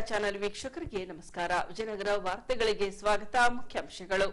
Channel ವೀಕ್ಷಕರಿಗೆ ನಮಸ್ಕಾರ. ವಿಜಯನಗರ ವಾರ್ತೆಗಳಿಗೆ ಸ್ವಾಗತ. ಮುಖ್ಯಾಂಶಗಳು.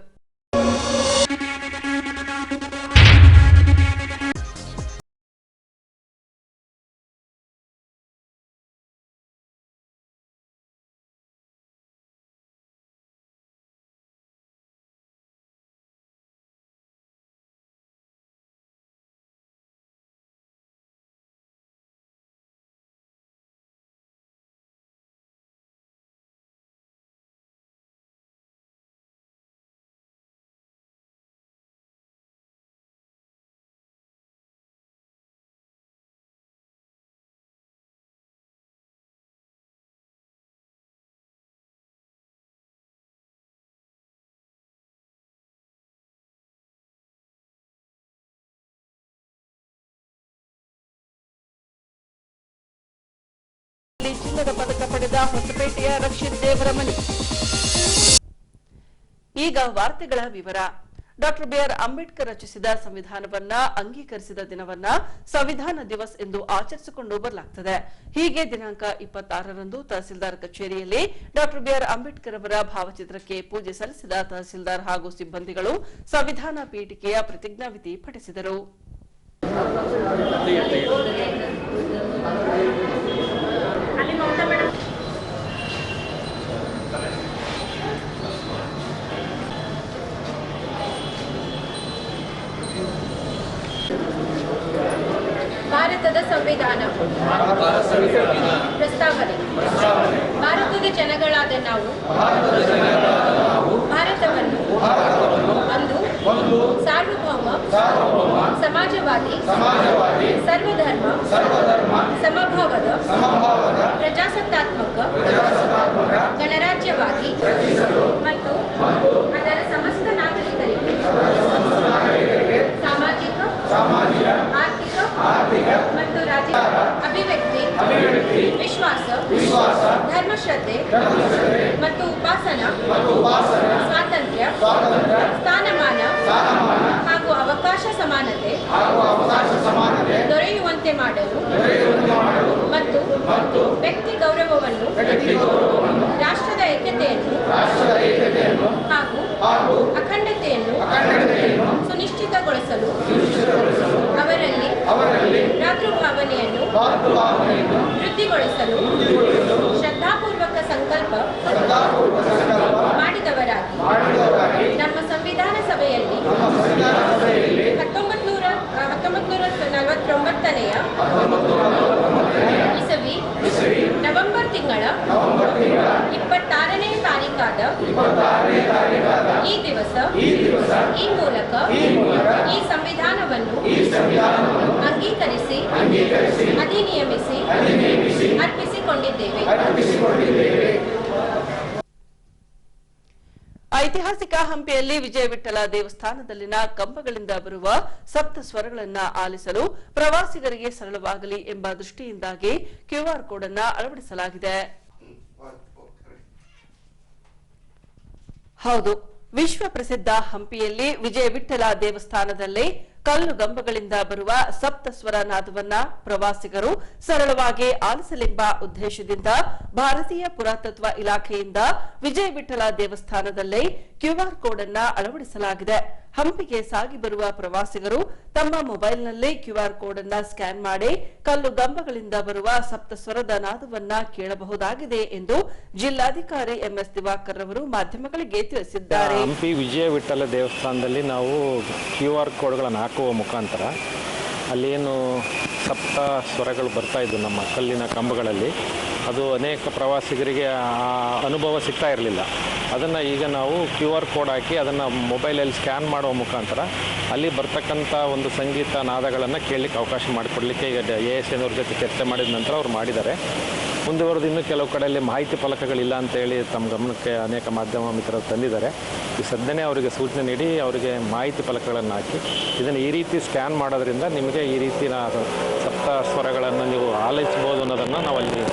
ಚಿನ್ನದ ಪದಕ ಪಡೆದ ಹೊಸಪೇಟೆಯ ರಕ್ಷಿತ್ ದೇವರಮನಿ. ಈಗ ವಾರ್ತೆಗಳ ವಿವರ. ಡಾಕ್ಟರ್ ಬಿಆರ್ ಅಂಬೇಡ್ಕರ್ ರಚಿಸಿದ ಸಂವಿಧಾನವನ್ನ ಅಂಗೀಕರಿಸಿದ ದಿನವನ್ನ ಸಂವಿಧಾನ ದಿವಸ್ ಎಂದು ಆಚರಿಸಿಕೊಂಡು ಬರಲಾಗುತ್ತದೆ. ಹೀಗೆ ದಿನಾಂಕ 26ರಂದು ತಹಸೀಲ್ದಾರ್ ಕಚೇರಿಯಲ್ಲಿ ಡಾಕ್ಟರ್ ಬಿಆರ್ ಅಂಬೇಡ್ಕರ್ ಅವರ ಭಾವಚಿತ್ರಕ್ಕೆ ಪೂಜೆ ಸಲ್ಲಿಸಿದ ತಹಸೀಲ್ದಾರ್ ಹಾಗೂ ಸಿಬ್ಬಂದಿಗಳು ಸಂವಿಧಾನ ಪೀಠಿಕೆಯ ಪ್ರತಿಜ್ಞಾವಿಧಿ ಪಠಿಸಿದರು. ಭಾರತದ ಸಂವಿಧಾನ ಪ್ರಸ್ತಾವನೆ. ಭಾರತದ ಜನಗಳಾದ ನಾವು ಭಾರತವನ್ನು ಒಂದು ಸಾರ್ವಭೌಮ ಸಮಾಜವಾದಿ ಸರ್ವಧರ್ಮ ಸಮಭಾವದ ಪ್ರಜಾಸತ್ತಾತ್ಮಕ ಗಣರಾಜ್ಯವಾಗಿ ಮತ್ತು ಅದರ ಸಮಸ್ತ ನಾಗರಿಕರಿಗೆ ಸಾಮಾಜಿಕ ಆರ್ಥಿಕ ಮತ್ತು ರಾಜಕೀಯ ಅಭಿವ್ಯಕ್ತಿ ವಿಶ್ವಾಸ ಧರ್ಮಶ್ರದ್ಧೆ ಮತ್ತು ಉಪಾಸನಾ ಸ್ವಾತಂತ್ರ್ಯ ಸ್ಥಾನಮಾನ ಹಾಗೂ ಅವಕಾಶ ಸಮಾನತೆ ದೊರೆಯುವಂತೆ ಮಾಡಲು ಮತ್ತು ವ್ಯಕ್ತಿ ಗೌರವವನ್ನು ರಾಷ್ಟ್ರದ ಐಕ್ಯತೆಯನ್ನು ಹಾಗೂ ಅಖಂಡತೆಯನ್ನು ಸುನಿಶ್ಚಿತಗೊಳಿಸಲು ಅವರಲ್ಲಿ ಭ್ರಾತೃಭಾವನೆಯನ್ನು ವೃದ್ಧಿಗೊಳಿಸಲು ಶ್ರದ್ಧಾಪೂರ್ವಕ ಸಂಕಲ್ಪ ಮಾಡಿದವರಾಗಿ ನಮ್ಮ ಸಂವಿಧಾನ ಸಭೆಯಲ್ಲಿ 1949ನೇ ಇಸವಿ ನವೆಂಬರ್ ತಿಂಗಳ 26ನೇ ತಾರೀಕಾದ ಈ ದಿವಸ ಈ ಮೂಲಕ ಈ ಸಂವಿಧಾನವನ್ನು ಅಂಗೀಕರಿಸಿ ಅಧಿನಿಯಮಿಸಿ ಅರ್ಪಿಸಿಕೊಂಡಿದ್ದೇವೆ. ಐತಿಹಾಸಿಕ ಹಂಪಿಯಲ್ಲಿ ವಿಜಯ ವಿಠಲ ದೇವಸ್ಥಾನದಲ್ಲಿನ ಕಂಬಗಳಿಂದ ಬರುವ ಸಪ್ತ ಸ್ವರಗಳನ್ನು ಆಲಿಸಲು ಪ್ರವಾಸಿಗರಿಗೆ ಸರಳವಾಗಲಿ ಎಂಬ ದೃಷ್ಟಿಯಿಂದಾಗಿ ಕ್ಯೂಆರ್ ಕೋಡ್ ಅನ್ನು ಅಳವಡಿಸಲಾಗಿದೆ. ಹೌದು, ವಿಶ್ವ ಪ್ರಸಿದ್ಧ ಹಂಪಿಯಲ್ಲಿ ವಿಜಯ ವಿಠಲ ದೇವಸ್ಥಾನದಲ್ಲಿ ಕಲ್ಲು ಗಂಬಗಳಿಂದ ಬರುವ ಸಪ್ತ ಸ್ವರ ನಾದವನ್ನ ಪ್ರವಾಸಿಗರು ಸರಳವಾಗಿ ಆಲಿಸಲೆಂಬ ಉದ್ದೇಶದಿಂದ ಭಾರತೀಯ ಪುರಾತತ್ವ ಇಲಾಖೆಯಿಂದ ವಿಜಯ ವಿಠಲ ದೇವಸ್ಥಾನದಲ್ಲಿ ಕ್ಯೂಆರ್ ಕೋಡ್ ಅನ್ನು ಅಳವಡಿಸಲಾಗಿದೆ. ಹಂಪಿಗೆ ಸಾಗಿ ಬರುವ ಪ್ರವಾಸಿಗರು ತಮ್ಮ ಮೊಬೈಲ್ನಲ್ಲಿ ಕ್ಯೂಆರ್ ಕೋಡ್ ಅನ್ನು ಸ್ಕ್ಯಾನ್ ಮಾಡಿ ಕಲ್ಲು ಗಂಬಗಳಿಂದ ಬರುವ ಸಪ್ತ ಸ್ವರದ ನಾದವನ್ನ ಕೇಳಬಹುದಾಗಿದೆ ಎಂದು ಜಿಲ್ಲಾಧಿಕಾರಿ ಎಂಎಸ್ ದಿವಾಕರ್ ಅವರು ಮಾಧ್ಯಮಗಳಿಗೆ ತಿಳಿಸಿದ್ದಾರೆ. ಹಂಪಿ ವಿಜಯ ವಿಠಲ ದೇವಸ್ಥಾನದಲ್ಲಿ ನಾವು ಕ್ಯೂಆರ್ ಕೋಡ್ಗಳನ್ನು ಹಾಕುವ ಮುಖಾಂತರ ಅಲ್ಲೇನು ಸಪ್ತ ಸ್ವರಗಳು ಬರ್ತಾ ಇದ್ದು ನಮ್ಮ ಕಲ್ಲಿನ ಕಂಬಗಳಲ್ಲಿ, ಅದು ಅನೇಕ ಪ್ರವಾಸಿಗರಿಗೆ ಆ ಅನುಭವ ಸಿಗ್ತಾ ಇರಲಿಲ್ಲ. ಅದನ್ನು ಈಗ ನಾವು ಕ್ಯೂಆರ್ ಕೋಡ್ ಹಾಕಿ ಅದನ್ನು ಮೊಬೈಲಲ್ಲಿ ಸ್ಕ್ಯಾನ್ ಮಾಡುವ ಮುಖಾಂತರ ಅಲ್ಲಿ ಬರ್ತಕ್ಕಂಥ ಒಂದು ಸಂಗೀತ ನಾದಗಳನ್ನು ಕೇಳಲಿಕ್ಕೆ ಅವಕಾಶ ಮಾಡಿಕೊಡ್ಲಿಕ್ಕೆ ಈಗ ASN ಅವ್ರ ಜೊತೆ ಚರ್ಚೆ ಮಾಡಿದ ನಂತರ ಅವ್ರು ಮಾಡಿದ್ದಾರೆ. ಮುಂದುವರೆದು ಇನ್ನೂ ಕೆಲವು ಕಡೆಯಲ್ಲಿ ಮಾಹಿತಿ ಫಲಕಗಳಿಲ್ಲ ಅಂತೇಳಿ ತಮ್ಮ ಗಮನಕ್ಕೆ ಅನೇಕ ಮಾಧ್ಯಮ ಮಿತ್ರರು ತಂದಿದ್ದಾರೆ. ಈ ಸದ್ಯನೇ ಅವರಿಗೆ ಸೂಚನೆ ನೀಡಿ ಅವರಿಗೆ ಮಾಹಿತಿ ಫಲಕಗಳನ್ನು ಹಾಕಿ ಇದನ್ನು ಈ ರೀತಿ ಸ್ಕ್ಯಾನ್ ಮಾಡೋದ್ರಿಂದ ನಿಮಗೆ ಈ ರೀತಿಯ ಸಪ್ತ ಸ್ವರಗಳನ್ನು ನೀವು ಆಲೈಸಬಹುದು ಅನ್ನೋದನ್ನು ನಾವು ಅಲ್ಲಿ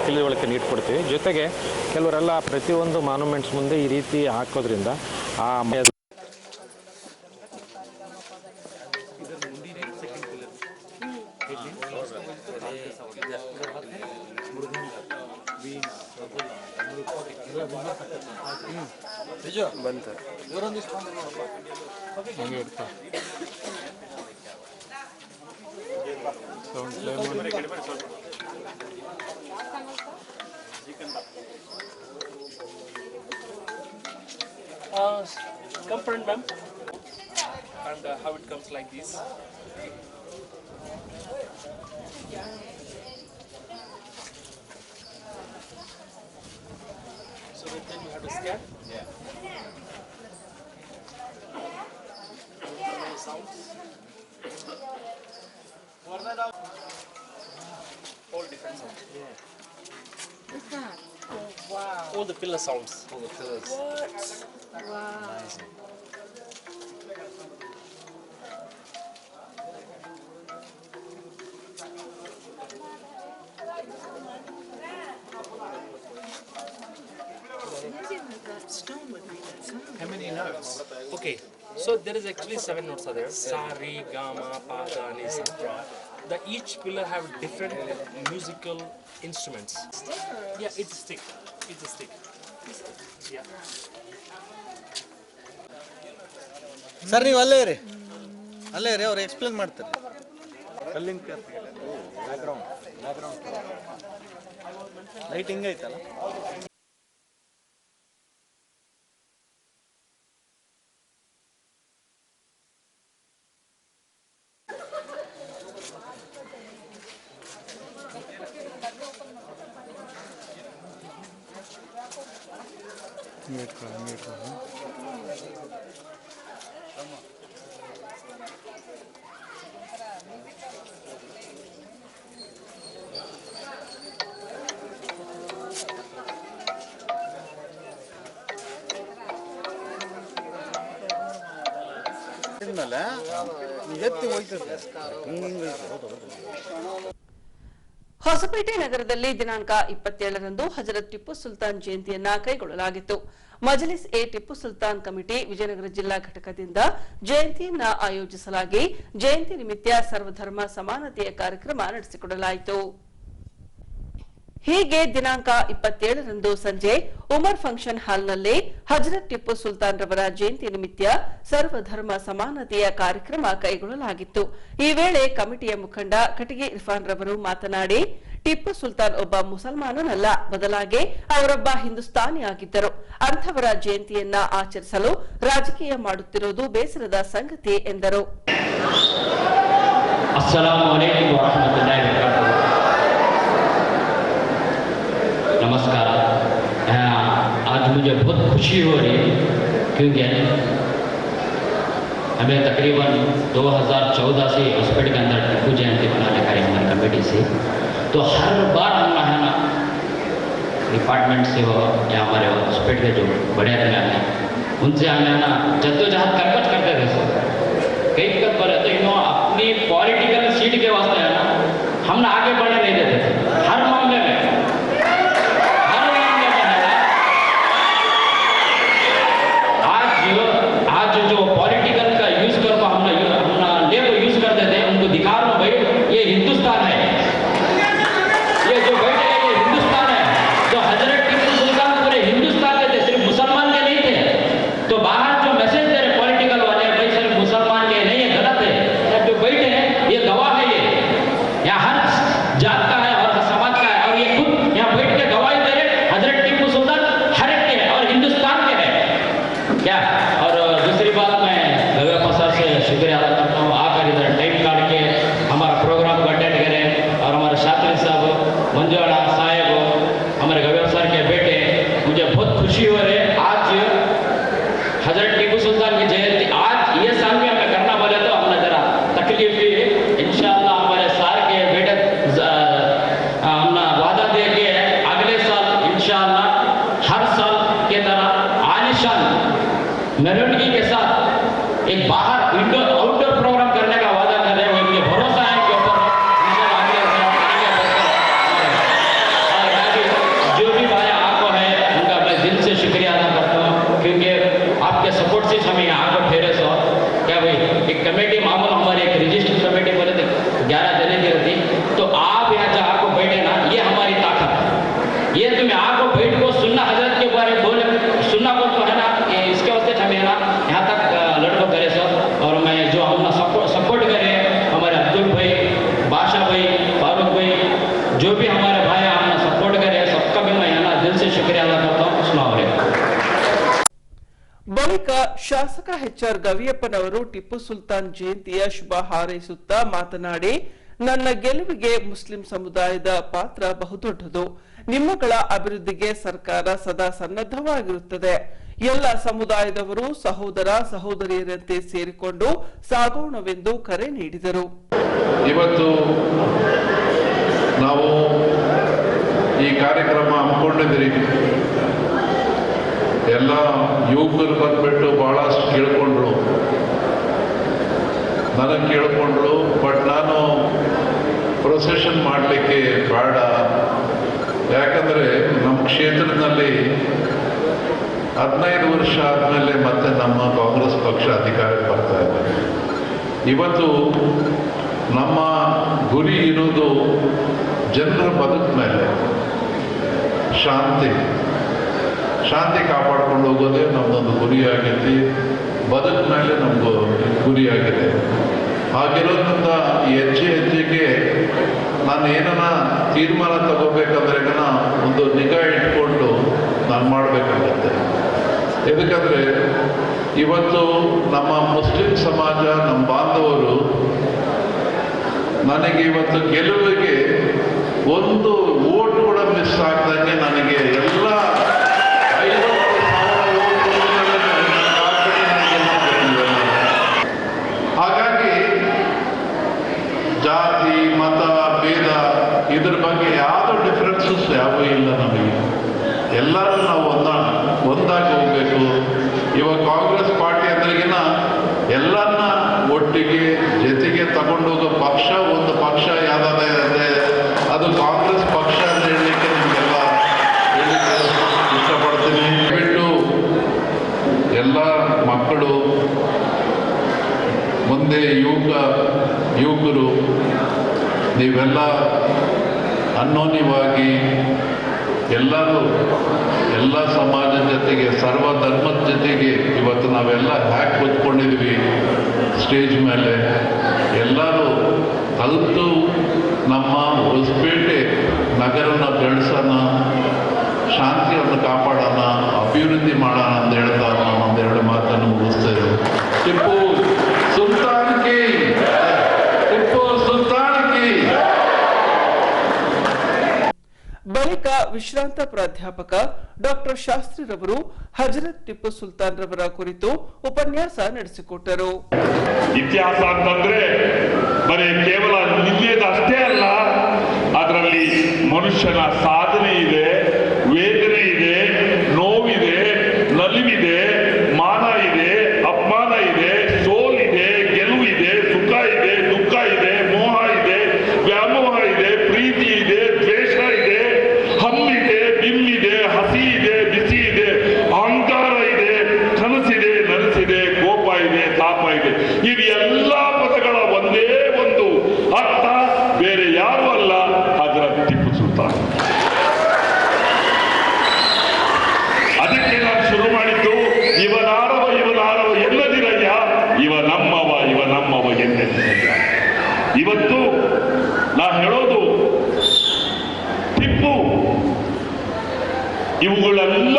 ತಿಳಿವಳಿಕೆ ನೀಡಿಕೊಡ್ತೀವಿ. ಜೊತೆಗೆ ಕೆಲವರೆಲ್ಲ ಪ್ರತಿಯೊಂದು ಮಾನ್ಯುಮೆಂಟ್ಸ್ ಮುಂದೆ ಈ ರೀತಿ ಹಾಕೋದ್ರಿಂದ ಆ ಬಂತು ಹಂಗೆ ಇರ್ತಾ ಸೌಂಡ್ ಪ್ಲೇ ಮಾಡಿ. Come front, ma'am. And how it comes like this. So then you have to scan. Yeah. Sounds. All different sounds. Yeah. What's that? Oh, wow. All the pillar sounds. all the pillars. What? Wow. Amazing. How many notes? Okay, so there is actually 7 notes are there. Sa, Re, Ga, Ma, Pa, Da, Ni, Sa. The each pillar have different musical instruments. Yeah, it's a stick. It's a stick. Yeah. Sir ನೀವು ಅಲ್ಲೇ ಇರಿ ಅವ್ರು explain ಮಾಡ್ತಾರೆ. ಕಲ್ಲಿಂಗ್ background light ಹಿಂಗೈತಲ್ಲ. ಎತ್ತಿ ಹೋಗ್ತದೆ. ಹೊಸಪೇಟೆ ನಗರದಲ್ಲಿ ದಿನಾಂಕ 27ರಂದು ಹಜರತ್ ಟಿಪ್ಪು ಸುಲ್ತಾನ್ ಜಯಂತಿಯನ್ನ ಕೈಗೊಳ್ಳಲಾಗಿತ್ತು. ಮಜಲಿಸ್ ಎ ಟಿಪ್ಪು ಸುಲ್ತಾನ್ ಕಮಿಟಿ ವಿಜಯನಗರ ಜಿಲ್ಲಾ ಘಟಕದಿಂದ ಜಯಂತಿಯನ್ನ ಆಯೋಜಿಸಲಾಗಿ ಜಯಂತಿ ನಿಮಿತ್ತ ಸರ್ವಧರ್ಮ ಸಮಾನತೆಯ ಕಾರ್ಯಕ್ರಮ ನಡೆಸಿಕೊಡಲಾಯಿತು. ಹೀಗೆ ದಿನಾಂಕ 27ರಂದು ಸಂಜೆ ಉಮರ್ ಫಂಕ್ಷನ್ ಹಾಲ್ನಲ್ಲಿ ಹಜರತ್ ಟಿಪ್ಪು ಸುಲ್ತಾನ್ ರವರ ಜಯಂತಿ ನಿಮಿತ್ತ ಸರ್ವಧರ್ಮ ಸಮಾನತೆಯ ಕಾರ್ಯಕ್ರಮ ಕೈಗೊಳ್ಳಲಾಗಿತ್ತು. ಈ ವೇಳೆ ಕಮಿಟಿಯ ಮುಖಂಡ ಕಟಗಿ ಇರ್ಫಾನ್ ರವರು ಮಾತನಾಡಿ, ಟಿಪ್ಪು ಸುಲ್ತಾನ್ ಒಬ್ಬ ಮುಸಲ್ಮಾನನಲ್ಲ, ಬದಲಾಗಿ ಅವರೊಬ್ಬ ಹಿಂದೂಸ್ತಾನಿಯಾಗಿದ್ದರು. ಅಂಥವರ ಜಯಂತಿಯನ್ನ ಆಚರಿಸಲು ರಾಜಕೀಯ ಮಾಡುತ್ತಿರುವುದು ಬೇಸರದ ಸಂಗತಿ ಎಂದರು. नमस्कार। आज मुझे बहुत खुशी हो रही है क्योंकि हमें तकरीबन 2014 से हॉस्पिटल के अंदर टिप्पू जयंती मनाने का हमारी कमेटी से, तो हर बार हम है ना डिपार्टमेंट से हो या हमारे हॉस्पिटल के जो बड़े आदमी हैं उनसे हमें ना जद्दोजहद करकट करते थे सर। कई वक्त पर तो अपनी पॉलिटिकल सीट के वास्ते है ना हम ना आगे बढ़ने नहीं देते थे। हर मामले में आज जो पॉलिटिकल का यूज कर को हम ले को यूज करते थे, उनको दिखा रहा हूं भाई ये हिंदुस्तान है, ये जो बैठे हैं ये हिंदुस्तान है। तो हजरत टिप्पू सुल्तान पूरे हिंदुस्तान के थे, सिर्फ मुसलमान के नहीं थे। तो बाहर जो मैसेज दे रहे पॉलिटिकल वाले भाई सिर्फ मुसलमान के नहीं है, गलत है। जो बैठे हैं ये गवाह है, ये ಶಾಸಕ ಎಚ್.ಆರ್. ಗವಿಯಪ್ಪನವರು ಟಿಪ್ಪು ಸುಲ್ತಾನ್ ಜಯಂತಿಯ ಶುಭ ಹಾರೈಸುತ್ತಾ ಮಾತನಾಡಿ, ನನ್ನ ಗೆಲುವಿಗೆ ಮುಸ್ಲಿಂ ಸಮುದಾಯದ ಪಾತ್ರ ಬಹುದೊಡ್ಡದು. ನಿಮ್ಮಗಳ ಅಭಿವೃದ್ಧಿಗೆ ಸರ್ಕಾರ ಸದಾ ಸನ್ನದ್ಧವಾಗಿರುತ್ತದೆ. ಎಲ್ಲ ಸಮುದಾಯದವರು ಸಹೋದರ ಸಹೋದರಿಯರಂತೆ ಸೇರಿಕೊಂಡು ಸಾಗೋಣವೆಂದು ಕರೆ ನೀಡಿದರು. ಇವತ್ತು ನಾವು ಈ ಕಾರ್ಯಕ್ರಮ ಹಮ್ಮಿಕೊಂಡಿದ್ದೀರಿ. ಎಲ್ಲ ಯುವಕರು ಬಂದ್ಬಿಟ್ಟು ಬಹಳಷ್ಟು ಕೇಳ್ಕೊಂಡ್ರು, ನನಗೆ ಕೇಳ್ಕೊಂಡ್ರು. ಬಟ್ ನಾನು ಪ್ರೊಸೆಷನ್ ಮಾಡಲಿಕ್ಕೆ ಬೇಡ, ಯಾಕಂದರೆ ನಮ್ಮ ಕ್ಷೇತ್ರದಲ್ಲಿ 15 ವರ್ಷ ಆದಮೇಲೆ ಮತ್ತೆ ನಮ್ಮ ಕಾಂಗ್ರೆಸ್ ಪಕ್ಷ ಅಧಿಕಾರಕ್ಕೆ ಬರ್ತಾ ಇದೆ. ಇವತ್ತು ನಮ್ಮ ಗುರಿ ಇರೋದು ಜನರ ಬದುಕ ಮೇಲೆ ಶಾಂತಿ ಕಾಪಾಡ್ಕೊಂಡು ಹೋಗೋದೇ ನಮ್ಮದೊಂದು ಗುರಿಯಾಗೈತಿ. ಬದುಕ ಮೇಲೆ ನಮಗೂ ಗುರಿಯಾಗಿದೆ. ಹಾಗಿರೋದ್ರಿಂದ ಹೆಜ್ಜೆಗೆ ನಾನು ಏನನ್ನ ತೀರ್ಮಾನ ತಗೋಬೇಕಂದ್ರೆ ಒಂದು ನಿಗಾ ಇಟ್ಕೊಂಡು ನಾನು ಮಾಡಬೇಕಾಗತ್ತೆ. ಎದಕ್ಕಂದರೆ ಇವತ್ತು ನಮ್ಮ ಮುಸ್ಲಿಂ ಸಮಾಜ, ನಮ್ಮ ಬಾಂಧವರು ನನಗೆ ಇವತ್ತು ಗೆಲುವಿಗೆ ಒಂದು ವೋಟ್ ಕೂಡ ಮಿಸ್ ಆಗ್ದಂಗೆ ನನಗೆ ಎಲ್ಲ 50,000 ಹಾಗಾಗಿ ಜಾತಿ ಮತ ಭೇದ ಇದ್ರ ಬಗ್ಗೆ ಯಾವುದೋ ಡಿಫ್ರೆನ್ಸಸ್ ಯಾವುದೂ ಇಲ್ಲ ನಮಗೆ. ಎಲ್ಲರೂ ನಾವು ಒಂದಾಗಿ ಹೋಗ್ಬೇಕು. ಇವಾಗ ಕಾಂಗ್ರೆಸ್ ಪಾರ್ಟಿ ಅಂದ್ರಿಗಿನ ಎಲ್ಲರನ್ನ ಒಟ್ಟಿಗೆ ಜೊತೆಗೆ ತಗೊಂಡೋಗೋ ಪಕ್ಷ ಒಂದು ಪಕ್ಷ ಯಾವುದೇ ಅಂದರೆ ಅದು ಕಾಂಗ್ರೆಸ್ ಪಕ್ಷ ಅಂತ ಹೇಳಲಿಕ್ಕೆ ನಿಮಗೆಲ್ಲ ಹೇಳಲಿಕ್ಕೆ ಇಷ್ಟಪಡ್ತೀನಿ. ಬಿಟ್ಟು ಎಲ್ಲ ಮಕ್ಕಳು ಮುಂದೆ ಯುವಕರು ನೀವೆಲ್ಲ ಅನ್ಯೋನ್ಯವಾಗಿ ಎಲ್ಲ ಸಮಾಜದ ಜೊತೆಗೆ ಸರ್ವ ಧರ್ಮದ ಜೊತೆಗೆ ಇವತ್ತು ನಾವೆಲ್ಲ ಹ್ಯಾಕ್ ಕೂತ್ಕೊಂಡಿದ್ವಿ ಸ್ಟೇಜ್ ಮೇಲೆ. ಎಲ್ಲರೂ ಕಲಿತು ನಮ್ಮ ಹೊಸಪೇಟೆ ನಗರನ ಬೆಳೆಸೋಣ, ಶಾಂತಿಯನ್ನು ಕಾಪಾಡೋಣ, ಅಭಿವೃದ್ಧಿ ಮಾಡೋಣ ಅಂತ ಹೇಳ್ತಾ ನಾನು ಒಂದೆರಡು ಮಾತನ್ನು ಮುಗಿಸ್ತೇವೆ. ಟಿಪ್ಪು ಸುಲ್ತಾನ್ ಕಿ, ಟಿಪ್ಪು ಸುಲ್ತಾನ್ ಕಿ. ಬಳಿಕ ವಿಶ್ರಾಂತ ಪ್ರಾಧ್ಯಾಪಕ ಡಾಕ್ಟರ್ ಶಾಸ್ತ್ರಿರವರು ಹಜರತ್ ಟಿಪ್ಪು ಸುಲ್ತಾನ್ ರವರ ಕುರಿತು ಉಪನ್ಯಾಸ ನಡೆಸಿಕೊಟ್ಟರು. ಇತಿಹಾಸ ಅಂತಂದ್ರೆ ಬರೀ ಕೇವಲ ನಿಲ್ಲೇದಷ್ಟೇ ಅಲ್ಲ, ಅದರಲ್ಲಿ ಮನುಷ್ಯನ ಸಾಧನೆ ಇದೆ, ವೇದನೆ ಇದೆ, ನೋವಿದೆ, ನಲಿವಿದೆ, ಮಾನ ಇದೆ, ಅಪಮಾನ ಇದೆ, ಸೋಲಿದೆ, ಗೆಲುವಿದೆ, ಸುಖ ಇದೆ, ದುಃಖ ಇದೆ, ಮೋಹ ಇದೆ, ವ್ಯಾಮೋಹ ಇದೆ, ಪ್ರೀತಿ ಇದೆ, ದ್ವೇಷ ಇದೆ, ಹಮ್ಮಿದೆ, ಬಿಮ್ಮಿದೆ, ಹಸಿ ಇದೆ, ಬಿಸಿ ಇದೆ, ಅಹಂಕಾರ ಇದೆ, ಕನಸಿದೆ, ನನಸಿದೆ, ಕೋಪ ಇದೆ, ತಾಪ ಇದೆ. ಇದು ಎಲ್ಲ ಪದಗಳ ಒಂದೇ ಒಂದು ಅರ್ಥ ಬೇರೆ ಯಾರು ಅಲ್ಲ, ಹಜರತ್ ಟಿಪ್ಪು ಸುಲ್ತಾನ್. ಅದಕ್ಕೆ ನಾನು ಶುರು ಮಾಡಿದ್ದು ಇವನಾರವ ಎಲ್ಲದಿರಯ್ಯ, ಇವ ನಮ್ಮವ ಎಂದೆನಿಸಯ್ಯ. ಇವತ್ತು ನಾ ಹೇಳೋದು ಟಿಪ್ಪು ಇವುಗಳೆಲ್ಲ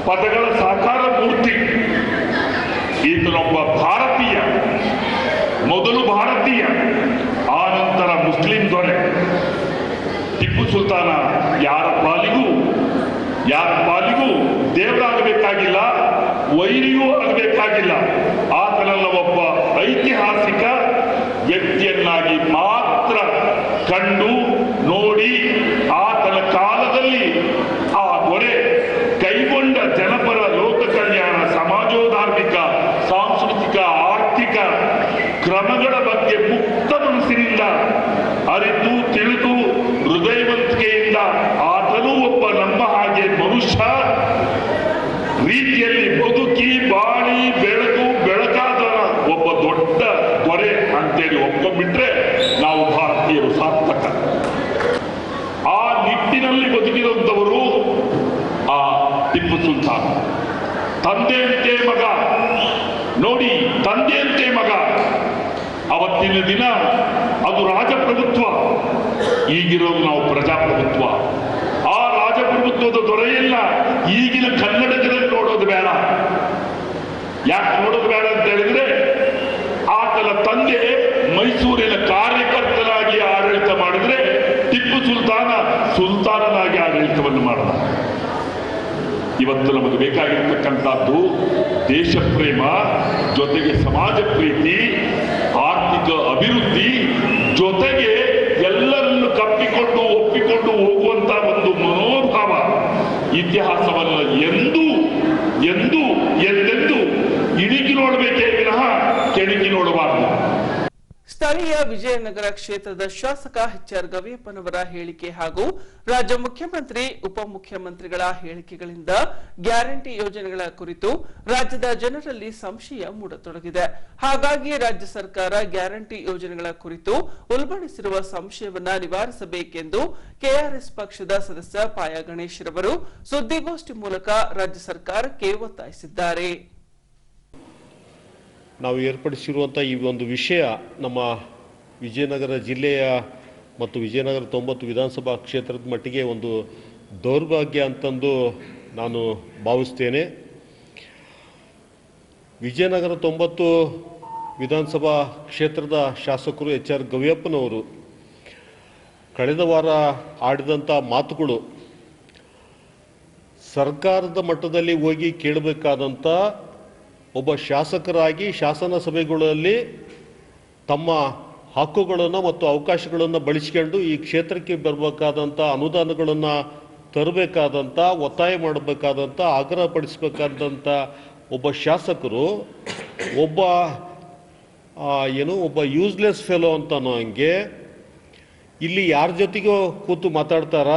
ಪದಗಳ ಸಾಕಾರ ಮೂರ್ತಿ. ಈತನೊಬ್ಬ ಭಾರತೀಯ, ಮೊದಲು ಭಾರತೀಯ, ಆ ನಂತರ ಮುಸ್ಲಿಂ ದೊರೆ. ಟಿಪ್ಪು ಸುಲ್ತಾನ ಯಾರ ಪಾಲಿಗೂ ದೇವರಾಗಬೇಕಾಗಿಲ್ಲ, ವೈರಿಯೂ ಆಗಬೇಕಾಗಿಲ್ಲ. ಆತನನ್ನ ಒಬ್ಬ ಐತಿಹಾಸಿಕ ವ್ಯಕ್ತಿಯನ್ನಾಗಿ ಮಾತ್ರ ಕಂಡು ನೋಡಿ ಆತನ ಕಾಲದಲ್ಲಿ ಆ ದೊರೆ ಕೈಗೊಂಡ ಜನಪರ ಲೋಕ ಕಲ್ಯಾಣ, ಸಮಾಜೋಧಾರ್ಮಿಕ, ಸಾಂಸ್ಕೃತಿಕ, ಆರ್ಥಿಕ ಕ್ರಮಗಳ ಬಗ್ಗೆ ಮುಕ್ತ ಮನಸ್ಸಿನಿಂದ ಅರಿತು ತಿಳಿದು ಹೃದಯವಂತಿಕೆಯಿಂದ ಆತನೂ ಒಬ್ಬ ನಮ್ಮ ಹಾಗೆ ಮನುಷ್ಯ ರೀತಿಯಲ್ಲಿ ಬದುಕಿ ಬಾಳಿ ಬೆಳಕಾದ ಒಬ್ಬ ದೊಡ್ಡ ದೊರೆ ಅಂತೇಳಿ ಒಪ್ಕೊಂಡ್ಬಿಟ್ರೆ ನಾವು ಭಾರತೀಯರು ಸಾರ್ಥಕ. ಆ ನಿಟ್ಟಿನಲ್ಲಿ ಬದುಕಿದಂಥವರು ಆ ಟಿಪ್ಪು ಸುಲ್ತಾನ್. ತಂದೆಯಂತೆ ಮಗ ನೋಡಿ, ತಂದೆಯಂತೆ ಮಗ. ಅವತ್ತಿನ ದಿನ ಅದು ರಾಜಪ್ರಭುತ್ವ, ಈಗಿರೋದು ನಾವು ಪ್ರಜಾಪ್ರಭುತ್ವ. ಆ ರಾಜಪ್ರಭುತ್ವದ ದೊರೆಯಲ್ಲ ಈಗಿನ ಕನ್ನಡಿಗರಲ್ಲಿ ನೋಡೋದು ಬೇಡ. ಯಾಕೆ ನೋಡೋದು ಬೇಡ ಅಂತ ಹೇಳಿದ್ರೆ ಆತನ ತಂದೆ ಮೈಸೂರಿನ ಕಾರ್ಯಕರ್ತನಾಗಿ ಆಡಳಿತ ಮಾಡಿದ್ರೆ ಟಿಪ್ಪು ಸುಲ್ತಾನನಾಗಿ ಆಡಳಿತವನ್ನು ಮಾಡಿದ. ಇವತ್ತು ನಮಗೆ ಬೇಕಾಗಿರ್ತಕ್ಕಂಥದ್ದು ದೇಶ ಪ್ರೇಮ ಜೊತೆಗೆ ಸಮಾಜ ಪ್ರೀತಿ, ಆರ್ಥಿಕ ಅಭಿವೃದ್ಧಿ, ಜೊತೆಗೆ ಎಲ್ಲರನ್ನು ಕಪ್ಪಿಕೊಂಡು ಒಪ್ಪಿಕೊಂಡು ಹೋಗುವಂತ ಒಂದು ಮನೋಭಾವ. ಇತಿಹಾಸವನ್ನ ಎಂದೆಂದೂ ಇಣಿಕಿ ನೋಡಬೇಕೇ ವಿನಃ ಕೆಣಕಿ ನೋಡಬಾರದು. ಸ್ಥಳೀಯ ವಿಜಯನಗರ ಕ್ಷೇತ್ರದ ಶಾಸಕ ಎಚ್.ಆರ್. ಗವಿಯಪ್ಪನವರ ಹೇಳಿಕೆ ಹಾಗೂ ರಾಜ್ಯ ಮುಖ್ಯಮಂತ್ರಿ ಉಪಮುಖ್ಯಮಂತ್ರಿಗಳ ಹೇಳಿಕೆಗಳಿಂದ ಗ್ಯಾರಂಟಿ ಯೋಜನೆಗಳ ಕುರಿತು ರಾಜ್ಯದ ಜನರಲ್ಲಿ ಸಂಶಯ ಮೂಡತೊಡಗಿದೆ. ಹಾಗಾಗಿ ರಾಜ್ಯ ಸರ್ಕಾರ ಗ್ಯಾರಂಟಿ ಯೋಜನೆಗಳ ಕುರಿತು ಉಲ್ಬಣಿಸಿರುವ ಸಂಶಯವನ್ನ ನಿವಾರಿಸಬೇಕೆಂದು ಕೆಆರ್ಎಸ್ ಪಕ್ಷದ ಸದಸ್ಯ ಪಾಯ ಗಣೇಶ್ ರವರು ಸುದ್ದಿಗೋಷ್ಠಿ ಮೂಲಕ ರಾಜ್ಯ ಸರ್ಕಾರಕ್ಕೆ ಒತ್ತಾಯಿಸಿದ್ದಾರೆ. ನಾವು ಏರ್ಪಡಿಸಿರುವಂಥ ಈ ಒಂದು ವಿಷಯ ನಮ್ಮ ವಿಜಯನಗರ ಜಿಲ್ಲೆಯ ಮತ್ತು ವಿಜಯನಗರ 90 ವಿಧಾನಸಭಾ ಕ್ಷೇತ್ರದ ಮಟ್ಟಿಗೆ ಒಂದು ದೌರ್ಭಾಗ್ಯ ಅಂತಂದು ನಾನು ಭಾವಿಸ್ತೇನೆ. ವಿಜಯನಗರ 90 ವಿಧಾನಸಭಾ ಕ್ಷೇತ್ರದ ಶಾಸಕರು ಎಚ್.ಆರ್. ಗವಿಯಪ್ಪನವರು ಕಳೆದ ವಾರ ಆಡಿದಂಥ ಮಾತುಗಳು ಸರ್ಕಾರದ ಮಟ್ಟದಲ್ಲಿ ಹೋಗಿ ಕೇಳಬೇಕಾದಂಥ ಒಬ್ಬ ಶಾಸಕರಾಗಿ ಶಾಸನ ಸಭೆಗಳಲ್ಲಿ ತಮ್ಮ ಹಕ್ಕುಗಳನ್ನು ಮತ್ತು ಅವಕಾಶಗಳನ್ನು ಬಳಸಿಕೊಂಡು ಈ ಕ್ಷೇತ್ರಕ್ಕೆ ಬರಬೇಕಾದಂಥ ಅನುದಾನಗಳನ್ನು ತರಬೇಕಾದಂಥ ಒತ್ತಾಯ ಮಾಡಬೇಕಾದಂಥ ಆಗ್ರಹಪಡಿಸಬೇಕಾದಂಥ ಒಬ್ಬ ಶಾಸಕರು ಒಬ್ಬ ಯೂಸ್ಲೆಸ್ ಫೆಲೋ ಅಂತನೋ ಹಂಗೆ ಇಲ್ಲಿ ಯಾರ ಜೊತೆಗೋ ಕೂತು ಮಾತಾಡ್ತಾರ.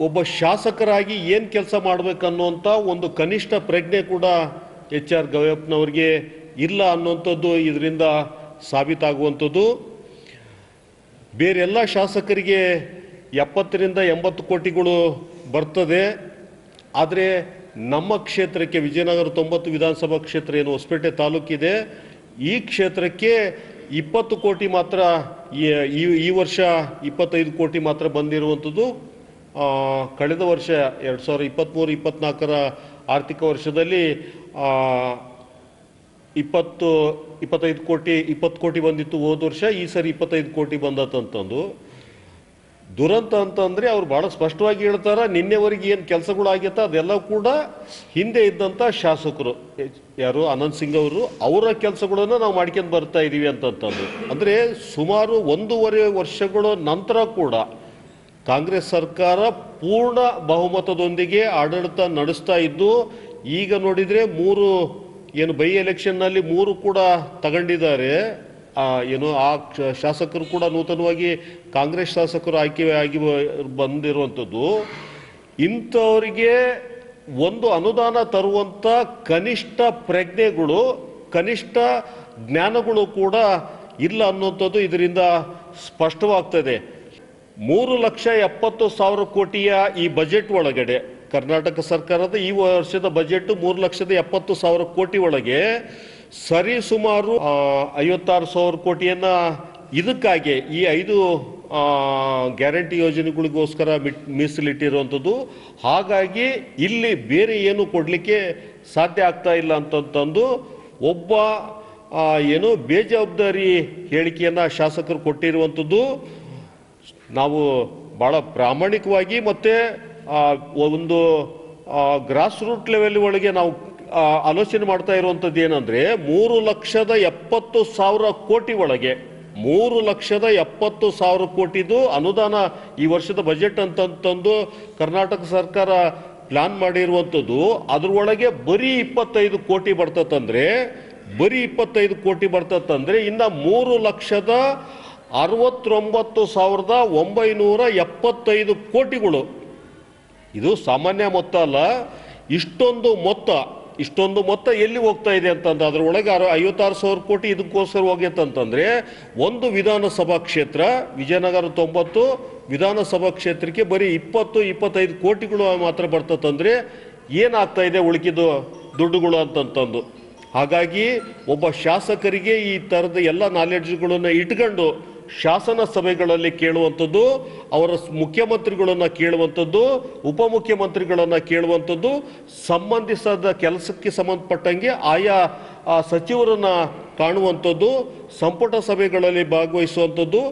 ಒಬ್ಬ ಶಾಸಕರಾಗಿ ಏನು ಕೆಲಸ ಮಾಡಬೇಕನ್ನುವಂಥ ಒಂದು ಕನಿಷ್ಠ ಪ್ರಜ್ಞೆ ಕೂಡ ಎಚ್.ಆರ್. ಗವಿಯಪ್ಪನವ್ರಿಗೆ ಇಲ್ಲ ಅನ್ನುವಂಥದ್ದು ಇದರಿಂದ ಸಾಬೀತಾಗುವಂಥದ್ದು. ಬೇರೆಲ್ಲ ಶಾಸಕರಿಗೆ 70ರಿಂದ 80 ಕೋಟಿಗಳು ಬರ್ತದೆ. ಆದರೆ ನಮ್ಮ ಕ್ಷೇತ್ರಕ್ಕೆ ವಿಜಯನಗರ 90 ವಿಧಾನಸಭಾ ಕ್ಷೇತ್ರ ಏನು ಹೊಸಪೇಟೆ ತಾಲೂಕಿದೆ, ಈ ಕ್ಷೇತ್ರಕ್ಕೆ 20 ಕೋಟಿ ಮಾತ್ರ ಈ ವರ್ಷ 25 ಕೋಟಿ ಮಾತ್ರ ಬಂದಿರುವಂಥದ್ದು. ಕಳೆದ ವರ್ಷ 2023-24 ಆರ್ಥಿಕ ವರ್ಷದಲ್ಲಿ 20 ಕೋಟಿ ಬಂದಿತ್ತು ಹೋದ ವರ್ಷ. ಈ ಸರಿ 25 ಕೋಟಿ ಬಂದತ್ತಂತಂದು ದುರಂತ ಅಂತಂದರೆ ಅವ್ರು ಭಾಳ ಸ್ಪಷ್ಟವಾಗಿ ಹೇಳ್ತಾರೆ. ನಿನ್ನೆವರೆಗೆ ಏನು ಕೆಲಸಗಳಾಗ್ಯತ್ತ ಅದೆಲ್ಲ ಕೂಡ ಹಿಂದೆ ಇದ್ದಂಥ ಶಾಸಕರು ಯಾರು ಅನಂತ್ ಸಿಂಗ್ ಅವರ ಕೆಲಸಗಳನ್ನು ನಾವು ಮಾಡ್ಕೊಂಡು ಬರ್ತಾ ಇದ್ದೀವಿ ಅಂತಂದು. ಅಂದರೆ ಸುಮಾರು 1.5 ವರ್ಷಗಳ ನಂತರ ಕೂಡ ಕಾಂಗ್ರೆಸ್ ಸರ್ಕಾರ ಪೂರ್ಣ ಬಹುಮತದೊಂದಿಗೆ ಆಡಳಿತ ನಡೆಸ್ತಾ ಇದ್ದು, ಈಗ ನೋಡಿದರೆ 3 ಬೈ ಎಲೆಕ್ಷನ್ನಲ್ಲಿ 3 ಕೂಡ ತಗೊಂಡಿದ್ದಾರೆ. ಆ ಶಾಸಕರು ಕೂಡ ನೂತನವಾಗಿ ಕಾಂಗ್ರೆಸ್ ಶಾಸಕರು ಆಗಿ ಬಂದಿರುವಂಥದ್ದು. ಇಂಥವರಿಗೆ ಒಂದು ಅನುದಾನ ತರುವಂಥ ಕನಿಷ್ಠ ಪ್ರಜ್ಞೆಗಳು, ಕನಿಷ್ಠ ಜ್ಞಾನಗಳು ಕೂಡ ಇಲ್ಲ ಅನ್ನುವಂಥದ್ದು ಇದರಿಂದ ಸ್ಪಷ್ಟವಾಗ್ತದೆ. 3,70,000 ಕೋಟಿಯ ಈ ಬಜೆಟ್ ಒಳಗಡೆ ಕರ್ನಾಟಕ ಸರ್ಕಾರದ ಈ ವರ್ಷದ ಬಜೆಟ್ 3,70,000 ಕೋಟಿ ಒಳಗೆ ಸರಿ ಸುಮಾರು 56,000 ಕೋಟಿಯನ್ನ ಇದಕ್ಕಾಗಿ ಈ 5 ಗ್ಯಾರಂಟಿ ಯೋಜನೆಗಳಿಗೋಸ್ಕರ ಮೀಸಲಿಟ್ಟಿರುವಂಥದ್ದು. ಹಾಗಾಗಿ ಇಲ್ಲಿ ಬೇರೆ ಏನು ಕೊಡಲಿಕ್ಕೆ ಸಾಧ್ಯ ಆಗ್ತಾ ಇಲ್ಲ ಅಂತಂದು ಒಬ್ಬ ಬೇಜವಾಬ್ದಾರಿ ಹೇಳಿಕೆಯನ್ನು ಶಾಸಕರು ಕೊಟ್ಟಿರುವಂಥದ್ದು. ನಾವು ಭಾಳ ಪ್ರಾಮಾಣಿಕವಾಗಿ ಮತ್ತು ಒಂದು ಗ್ರಾಸ್ ರೂಟ್ ಲೆವೆಲ್ ಒಳಗೆ ನಾವು ಆಲೋಚನೆ ಮಾಡ್ತಾ ಇರುವಂಥದ್ದು ಏನಂದರೆ 3,70,000 ಕೋಟಿ ಒಳಗೆ 3,70,000 ಕೋಟಿದು ಅನುದಾನ ಈ ವರ್ಷದ ಬಜೆಟ್ ಅಂತಂದು ಕರ್ನಾಟಕ ಸರ್ಕಾರ ಪ್ಲಾನ್ ಮಾಡಿರುವಂಥದ್ದು. ಅದ್ರೊಳಗೆ ಬರೀ 25 ಕೋಟಿ ಬರ್ತದಂದ್ರೆ ಇನ್ನು 3,69,975 ಕೋಟಿಗಳು. ಇದು ಸಾಮಾನ್ಯ ಮೊತ್ತ ಅಲ್ಲ. ಇಷ್ಟೊಂದು ಮೊತ್ತ ಎಲ್ಲಿ ಹೋಗ್ತಾ ಇದೆ ಅಂತಂದ್ರೆ ಅದರೊಳಗೆ 56,000 ಕೋಟಿ ಇದಕ್ಕೋಸ್ಕರ ಹೋಗ್ಯತ್ತಂತಂದ್ರೆ ಒಂದು ವಿಧಾನಸಭಾ ಕ್ಷೇತ್ರ ವಿಜಯನಗರ 90 ವಿಧಾನಸಭಾ ಕ್ಷೇತ್ರಕ್ಕೆ ಬರೀ 20-25 ಕೋಟಿಗಳು ಮಾತ್ರ ಬರ್ತದಂದ್ರೆ ಏನಾಗ್ತಾ ಇದೆ ಉಳಿಕಿದ್ದು ದುಡ್ಡುಗಳು ಅಂತಂದು. ಹಾಗಾಗಿ ಒಬ್ಬ ಶಾಸಕರಿಗೆ ಈ ಥರದ ಎಲ್ಲ ನಾಲೆಡ್ಜ್ಗಳನ್ನು ಇಟ್ಕೊಂಡು ಶಾಸನ ಸಭೆಗಳಲ್ಲಿ ಕೇಳುವಂಥದ್ದು, ಅವರ ಮುಖ್ಯಮಂತ್ರಿಗಳನ್ನು ಕೇಳುವಂಥದ್ದು, ಉಪಮುಖ್ಯಮಂತ್ರಿಗಳನ್ನು ಕೇಳುವಂಥದ್ದು, ಸಂಬಂಧಿಸಿದ ಕೆಲಸಕ್ಕೆ ಸಂಬಂಧಪಟ್ಟಂಗೆ ಆಯಾ ಸಚಿವರನ್ನ ಕಾಣುವಂಥದ್ದು, ಸಂಪುಟ ಸಭೆಗಳಲ್ಲಿ ಭಾಗವಹಿಸುವಂಥದ್ದು,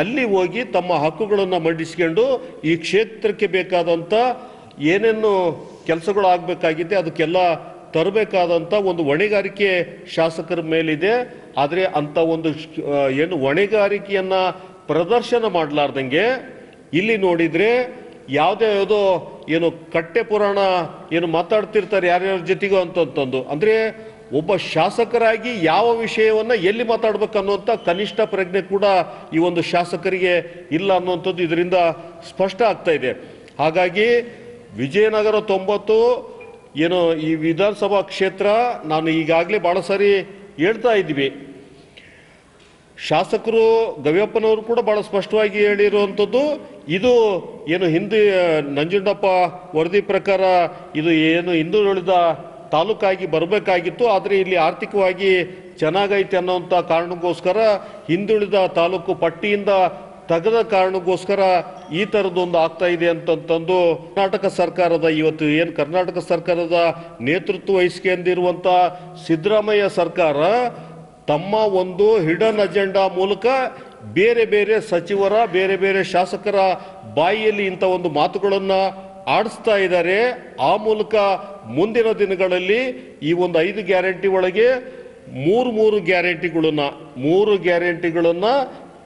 ಅಲ್ಲಿ ಹೋಗಿ ತಮ್ಮ ಹಕ್ಕುಗಳನ್ನು ಮಂಡಿಸಿಕೊಂಡು ಈ ಕ್ಷೇತ್ರಕ್ಕೆ ಬೇಕಾದಂಥ ಏನೇನು ಕೆಲಸಗಳು ಆಗಬೇಕಾಗಿದೆ ಅದಕ್ಕೆಲ್ಲ ತರಬೇಕಾದಂಥ ಒಂದು ಹೊಣೆಗಾರಿಕೆ ಶಾಸಕರ ಮೇಲಿದೆ. ಆದರೆ ಅಂಥ ಒಂದು ಏನು ಹೊಣೆಗಾರಿಕೆಯನ್ನು ಪ್ರದರ್ಶನ ಮಾಡಲಾರ್ದಂಗೆ ಇಲ್ಲಿ ನೋಡಿದರೆ ಯಾವುದೋ ಏನು ಕಟ್ಟೆ ಪುರಾಣ ಏನು ಮಾತಾಡ್ತಿರ್ತಾರೆ ಯಾರ್ಯಾರ ಜೊತೆಗೋ ಅಂತಂದು, ಅಂದರೆ ಒಬ್ಬ ಶಾಸಕರಾಗಿ ಯಾವ ವಿಷಯವನ್ನು ಎಲ್ಲಿ ಮಾತಾಡ್ಬೇಕು ಅನ್ನುವಂಥ ಕನಿಷ್ಠ ಪ್ರಜ್ಞೆ ಕೂಡ ಈ ಒಂದು ಶಾಸಕರಿಗೆ ಇಲ್ಲ ಅನ್ನುವಂಥದ್ದು ಇದರಿಂದ ಸ್ಪಷ್ಟ ಆಗ್ತಾ ಇದೆ. ಹಾಗಾಗಿ ವಿಜಯನಗರ 90 ಏನು ಈ ವಿಧಾನಸಭಾ ಕ್ಷೇತ್ರ, ನಾನು ಈಗಾಗಲೇ ಭಾಳ ಸಾರಿ ಹೇಳ್ತಾ ಇದ್ವಿ, ಶಾಸಕರು ಗವಿಯಪ್ಪನವರು ಕೂಡ ಭಾಳ ಸ್ಪಷ್ಟವಾಗಿ ಹೇಳಿರುವಂಥದ್ದು, ಇದು ಏನು ಹಿಂದೆ ನಂಜುಂಡಪ್ಪ ವರದಿ ಪ್ರಕಾರ ಇದು ಏನು ಹಿಂದುಳಿದ ತಾಲೂಕಾಗಿ ಬರಬೇಕಾಗಿತ್ತು, ಆದರೆ ಇಲ್ಲಿ ಆರ್ಥಿಕವಾಗಿ ಚೆನ್ನಾಗೈತೆ ಅನ್ನೋಂಥ ಕಾರಣಕ್ಕೋಸ್ಕರ ಹಿಂದುಳಿದ ತಾಲೂಕು ಪಟ್ಟಿಯಿಂದ ತೆಗೆದ ಕಾರಣಕ್ಕೋಸ್ಕರ ಈ ಥರದ್ದೊಂದು ಆಗ್ತಾ ಇದೆ ಅಂತಂದು ಕರ್ನಾಟಕ ಸರ್ಕಾರದ ಇವತ್ತು ಏನು ಕರ್ನಾಟಕ ಸರ್ಕಾರದ ನೇತೃತ್ವ ವಹಿಸ್ಕೊಂಡಿರುವಂಥ ಸಿದ್ದರಾಮಯ್ಯ ಸರ್ಕಾರ ತಮ್ಮ ಒಂದು ಹಿಡನ್ ಅಜೆಂಡಾ ಮೂಲಕ ಬೇರೆ ಬೇರೆ ಸಚಿವರ ಬೇರೆ ಬೇರೆ ಶಾಸಕರ ಬಾಯಿಯಲ್ಲಿ ಇಂಥ ಒಂದು ಮಾತುಗಳನ್ನು ಆಡಿಸ್ತಾ ಇದ್ದಾರೆ. ಆ ಮೂಲಕ ಮುಂದಿನ ದಿನಗಳಲ್ಲಿ ಈ ಒಂದು 5 ಗ್ಯಾರಂಟಿ ಒಳಗೆ ಮೂರು ಗ್ಯಾರಂಟಿಗಳನ್ನು